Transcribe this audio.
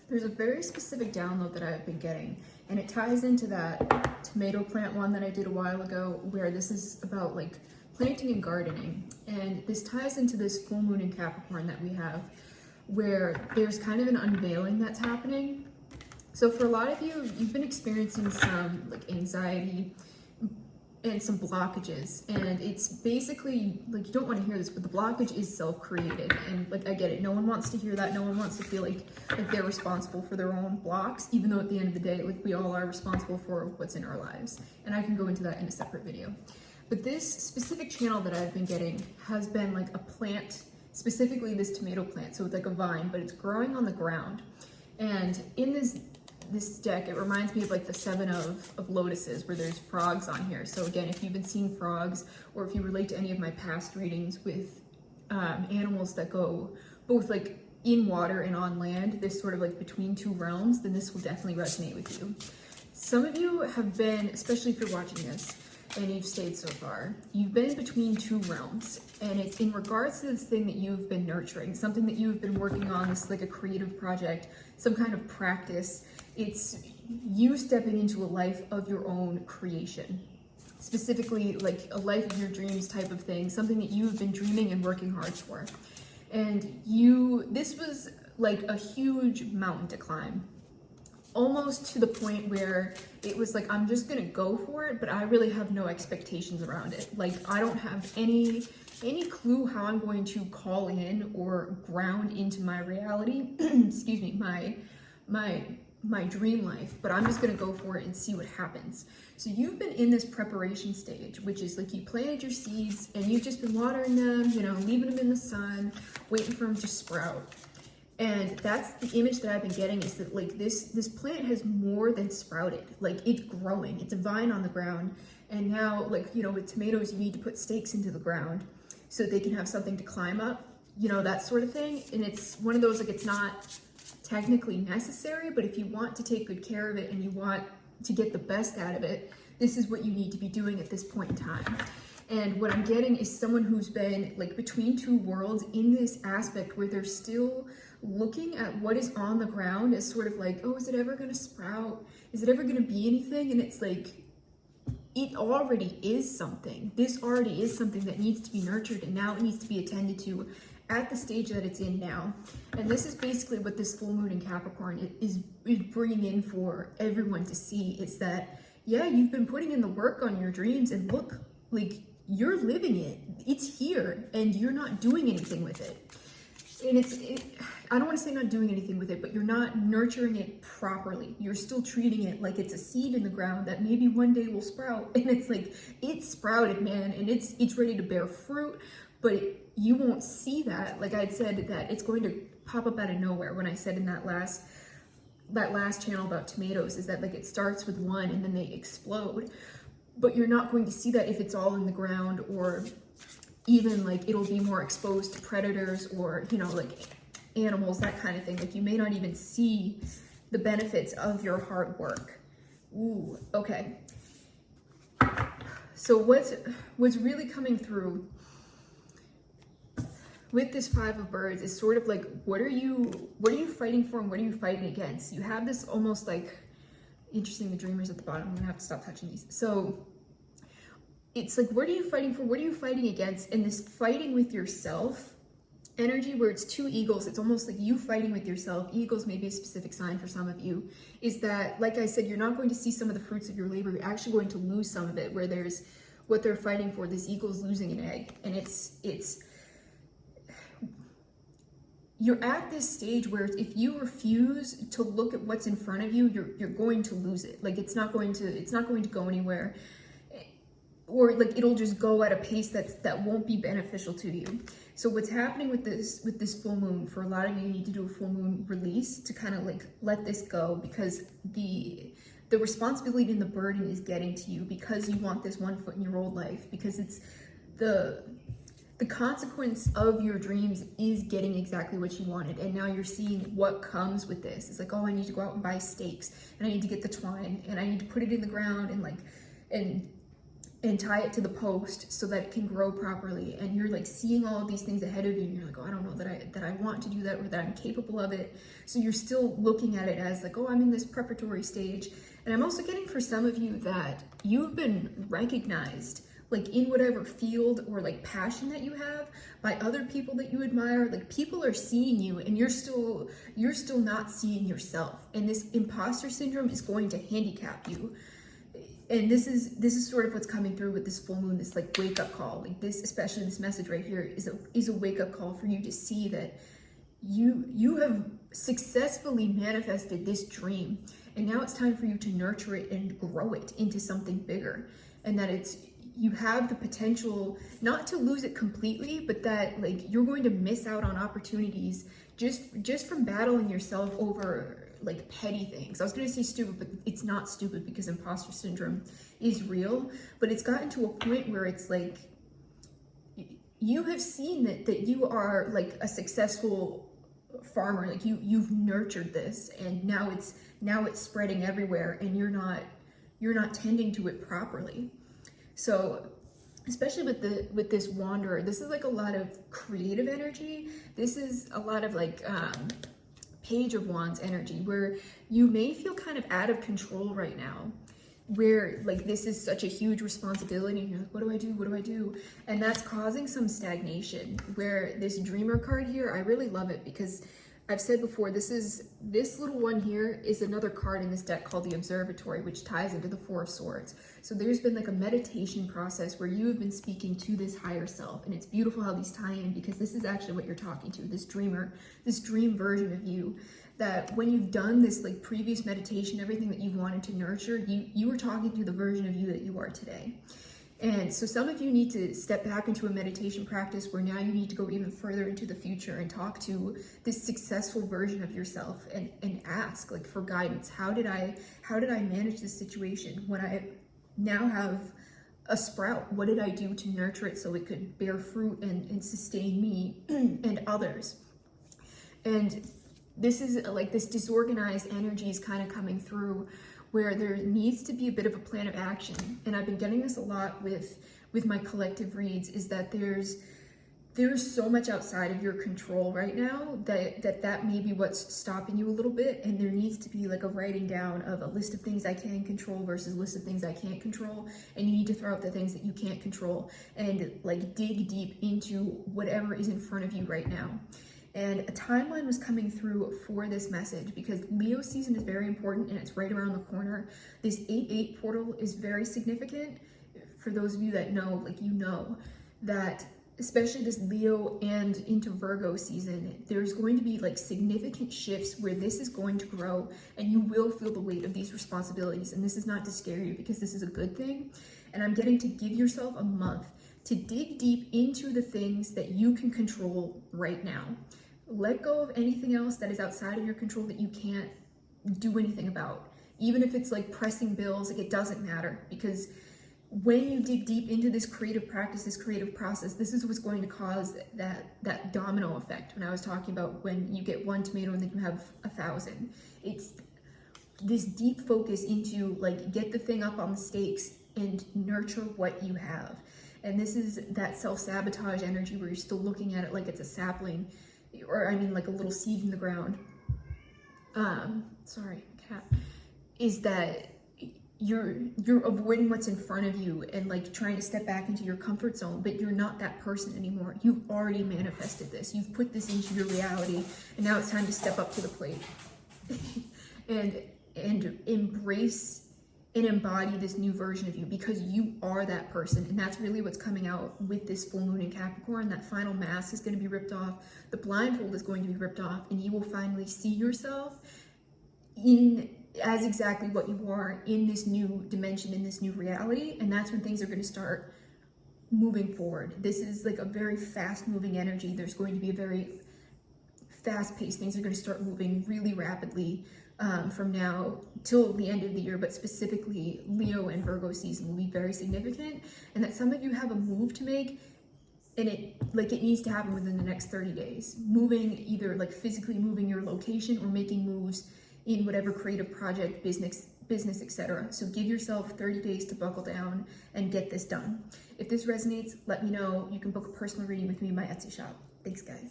there's a very specific download that I've been getting, and it ties into that tomato plant one that I did a while ago, where this is about like planting and gardening. And this ties into this full moon in Capricorn that we have, where there's kind of an unveiling that's happening. So for a lot of you, you've been experiencing some like anxiety and some blockages, and it's basically like, you don't want to hear this, but the blockage is self-created. And like, I get it, no one wants to hear that. No one wants to feel like they're responsible for their own blocks, even though at the end of the day, like, we all are responsible for what's in our lives. And I can go into that in a separate video. But this specific channel that I've been getting has been like a plant, specifically this tomato plant. So it's like a vine, but it's growing on the ground. And in this deck, it reminds me of like the 7 of lotuses, where there's frogs on here. So again, if you've been seeing frogs, or if you relate to any of my past readings with animals that go both like in water and on land, this sort of like between two realms, then this will definitely resonate with you. Some of you have been, especially if you're watching this and you've stayed so far, you've been between two realms, and it's in regards to this thing that you've been nurturing, something that you've been working on, this like a creative project, some kind of practice. It's you stepping into a life of your own creation, specifically like a life of your dreams type of thing, something that you've been dreaming and working hard for. And this was like a huge mountain to climb, almost to the point where it was like, I'm just gonna go for it, but I really have no expectations around it. Like, I don't have any clue how I'm going to call in or ground into my reality, excuse me, my dream life, but I'm just gonna go for it and see what happens. So you've been in this preparation stage, which is like, you planted your seeds and you've just been watering them, you know, leaving them in the sun, waiting for them to sprout. And that's the image that I've been getting, is that like this plant has more than sprouted. Like, it's growing, it's a vine on the ground. And now, like, you know, with tomatoes, you need to put stakes into the ground so that they can have something to climb up, you know, that sort of thing. And it's one of those, like, it's not technically necessary, but if you want to take good care of it and you want to get the best out of it, this is what you need to be doing at this point in time. And what I'm getting is someone who's been like between two worlds in this aspect, where they're still looking at what is on the ground as sort of like, oh, is it ever going to sprout? Is it ever going to be anything? And it's like, it already is something. This already is something that needs to be nurtured, and now it needs to be attended to at the stage that it's in now. And this is basically what this full moon in Capricorn is bringing in for everyone to see, is that, yeah, you've been putting in the work on your dreams, and look, like, you're living it. It's here, and you're not doing anything with it. And I don't want to say not doing anything with it, but you're not nurturing it properly. You're still treating it like it's a seed in the ground that maybe one day will sprout. And it's like, it's sprouted, man, and it's ready to bear fruit, but you won't see that. Like I'd said, that it's going to pop up out of nowhere. When I said in that last channel about tomatoes, is that like, it starts with one and then they explode, but you're not going to see that if it's all in the ground, or even like it'll be more exposed to predators, or, you know, like animals, that kind of thing. Like, you may not even see the benefits of your hard work. Ooh, okay. So what's really coming through with this 5 of birds is sort of like, what are you fighting for, and what are you fighting against? You have this almost like, interesting, the dreamers at the bottom, I'm gonna have to stop touching these. So it's like, what are you fighting for? What are you fighting against? And this fighting with yourself energy, where it's 2 eagles, it's almost like you fighting with yourself. Eagles may be a specific sign for some of you, is that, like I said, you're not going to see some of the fruits of your labor. You're actually going to lose some of it, where there's what they're fighting for. This eagle's losing an egg, and you're at this stage where if you refuse to look at what's in front of you, you're going to lose it. Like, it's not going to go anywhere, or like it'll just go at a pace that won't be beneficial to you. So what's happening with this full moon, for a lot of you need to do a full moon release to kind of like let this go, because the responsibility and the burden is getting to you, because you want this 1 foot in your old life, because it's the consequence of your dreams is getting exactly what you wanted. And now you're seeing what comes with this. It's like, oh, I need to go out and buy stakes, and I need to get the twine, and I need to put it in the ground, and like, and and tie it to the post so that it can grow properly. And you're like seeing all of these things ahead of you, and you're like, oh, I don't know that I want to do that, or that I'm capable of it. So you're still looking at it as like, oh, I'm in this preparatory stage. And I'm also getting for some of you that you've been recognized like in whatever field or like passion that you have by other people that you admire. Like people are seeing you, and you're still not seeing yourself. And this imposter syndrome is going to handicap you. And this is sort of what's coming through with this full moon, this like wake up call. Like this, especially this message right here, is a wake up call for you to see that you have successfully manifested this dream, and now it's time for you to nurture it and grow it into something bigger. And that you have the potential not to lose it completely, but that like you're going to miss out on opportunities just from battling yourself over like petty things. I was gonna say stupid, but it's not stupid, because imposter syndrome is real. But it's gotten to a point where it's like you have seen that you are like a successful farmer. Like you've nurtured this, and now it's spreading everywhere, and you're not tending to it properly. So especially with this wanderer, this is like a lot of creative energy. This is a lot of like Page of Wands energy, where you may feel kind of out of control right now, where like this is such a huge responsibility, and you're like, what do I do? And that's causing some stagnation. Where this dreamer card here, I really love it, because I've said before, this little one here is another card in this deck called the Observatory, which ties into the Four of Swords. So there's been like a meditation process where you have been speaking to this higher self, and it's beautiful how these tie in, because this is actually what you're talking to, this dreamer, this dream version of you, that when you've done this like previous meditation, everything that you've wanted to nurture, you were talking to the version of you that you are today. And so some of you need to step back into a meditation practice where now you need to go even further into the future and talk to this successful version of yourself and ask like for guidance. How did I manage this situation when I now have a sprout? What did I do to nurture it so it could bear fruit and sustain me and others? And this is like this disorganized energy is kind of coming through, where there needs to be a bit of a plan of action. And I've been getting this a lot with my collective reads, is that there's so much outside of your control right now that may be what's stopping you a little bit. And there needs to be like a writing down of a list of things I can control versus a list of things I can't control. And you need to throw out the things that you can't control and like dig deep into whatever is in front of you right now. And a timeline was coming through for this message, because Leo season is very important and it's right around the corner. This 8/8 portal is very significant. For those of you that know, like you know, that especially this Leo and into Virgo season, there's going to be like significant shifts where this is going to grow, and you will feel the weight of these responsibilities. And this is not to scare you, because this is a good thing. And I'm getting to give yourself a month to dig deep into the things that you can control right now. Let go of anything else that is outside of your control that you can't do anything about. Even if it's like pressing bills, like it doesn't matter, because when you dig deep into this creative practice, this creative process, this is what's going to cause that domino effect. When I was talking about when you get one tomato and then you have 1,000, it's this deep focus into like get the thing up on the stakes and nurture what you have. And this is that self-sabotage energy where you're still looking at it like it's a sapling, or I mean like a little seed in the ground. Sorry, cat. Is that you're avoiding what's in front of you and like trying to step back into your comfort zone, but you're not that person anymore. You've already manifested this. You've put this into your reality, and now it's time to step up to the plate and embrace and embody this new version of you, because you are that person. And that's really what's coming out with this full moon in Capricorn. That final mask is going to be ripped off. The blindfold is going to be ripped off, and you will finally see yourself as exactly what you are in this new dimension, in this new reality. And that's when things are going to start moving forward. This is like a very fast moving energy. There's going to be a very fast paced, things are going to start moving really rapidly from now till the end of the year. But specifically Leo and Virgo season will be very significant, and that some of you have a move to make, and it needs to happen within the next 30 days. Moving, either like physically moving your location or making moves in whatever creative project, business, etc. So give yourself 30 days to buckle down and get this done. If this resonates, let me know. You can book a personal reading with me in my Etsy shop. Thanks, guys.